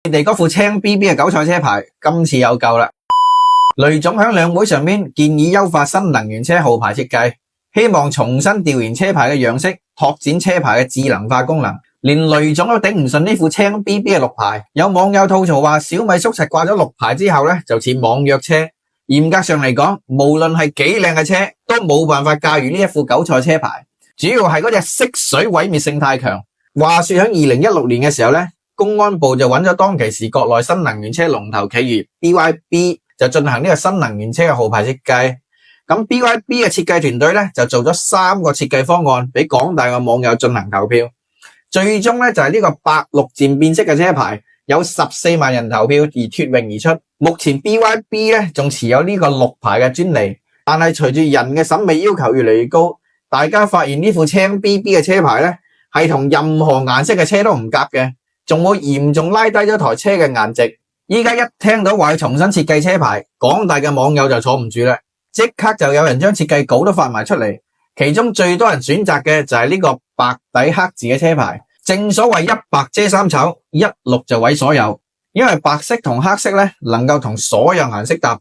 你哋嗰副青 BB 嘅韭菜車牌，今次有救啦！雷總喺兩會上面建議優化新能源車號牌設計，希望重新調研車牌嘅樣式，拓展車牌嘅智能化功能。連雷總都頂唔順呢副青 BB 嘅綠牌，有網友吐槽話小米縮柒掛咗綠牌之後咧，就似網約車。嚴格上嚟講，無論係幾靚嘅車，都冇辦法駕馭呢一副韭菜車牌。主要係嗰隻色水毀滅性太強。話說喺2016年嘅時候咧，公安部就揾咗當其時國內新能源車龍頭企業 BYD 就進行呢個新能源車嘅號牌設計。咁 BYD 嘅設計團隊咧就做咗3個設計方案俾廣大嘅網友進行投票。最終咧就係呢個白綠漸變色嘅車牌，有14萬人投票而脫穎而出。目前 BYD 咧仲持有呢個綠牌嘅專利，但係隨住人嘅審美要求越嚟越高，大家發現呢副青 BB 嘅車牌咧係同任何顏色嘅車都唔夾嘅，仲會嚴重拉低咗台車嘅顏值。依家一聽到話要重新設計車牌，廣大嘅網友就坐唔住啦，即刻就有人將設計稿都發埋出嚟。其中最多人選擇嘅就係呢個白底黑字嘅車牌。正所謂一白遮三醜，一綠就毀所有。因為白色同黑色咧能夠同所有顏色搭配。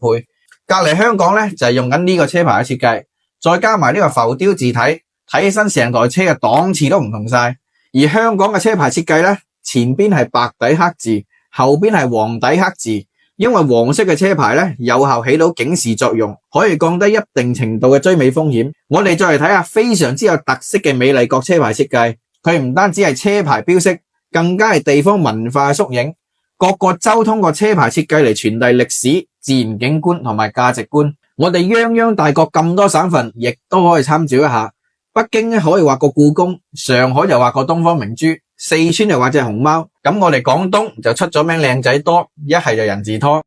隔籬香港咧就係用緊呢個車牌嘅設計，再加埋呢個浮雕字體，睇起身成台車嘅檔次都唔同晒。而香港嘅車牌設計咧，前邊係白底黑字，後邊係黃底黑字。因為黃色嘅車牌咧有效起到警示作用，可以降低一定程度嘅追尾風險。我哋再嚟睇下非常之有特色嘅美麗國車牌設計，佢唔單止係車牌標識，更加係地方文化嘅縮影。各個州通過車牌設計嚟傳遞歷史、自然景觀同埋價值觀。我哋泱泱大國咁多省份，亦都可以參照一下。北京咧可以畫個故宮，上海就畫個東方明珠，四川就畫隻熊貓。咁我哋廣東就出咗名靚仔多，一係就人字拖。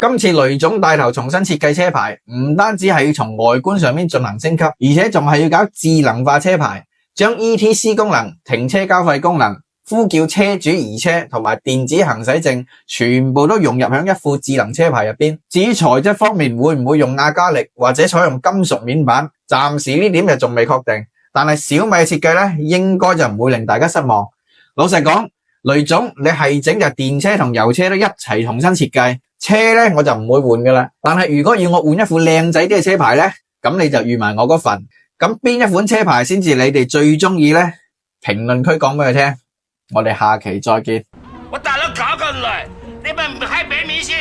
今次雷總帶頭重新設計車牌，唔單止係要從外觀上面進行升級，而且仲係要搞智能化車牌，將 ETC 功能、停車交費功能、呼叫車主移車同埋電子行駛證全部都融入響一副智能車牌入邊。至於材質方面會唔會用亞加力或者採用金屬面板，暫時呢點就仲未確定，但係小米嘅設計咧應該就唔會令大家失望。老實講，雷總你係整就電車同油車都一齊重新設計，車咧我就唔會換噶啦。但係如果要我換一副靚仔啲嘅車牌咧，咁你就預埋我嗰份。咁邊一款車牌先至你哋最中意咧？評論區講俾佢聽。我哋下期再見。我打了搞過來，你們還沒明星。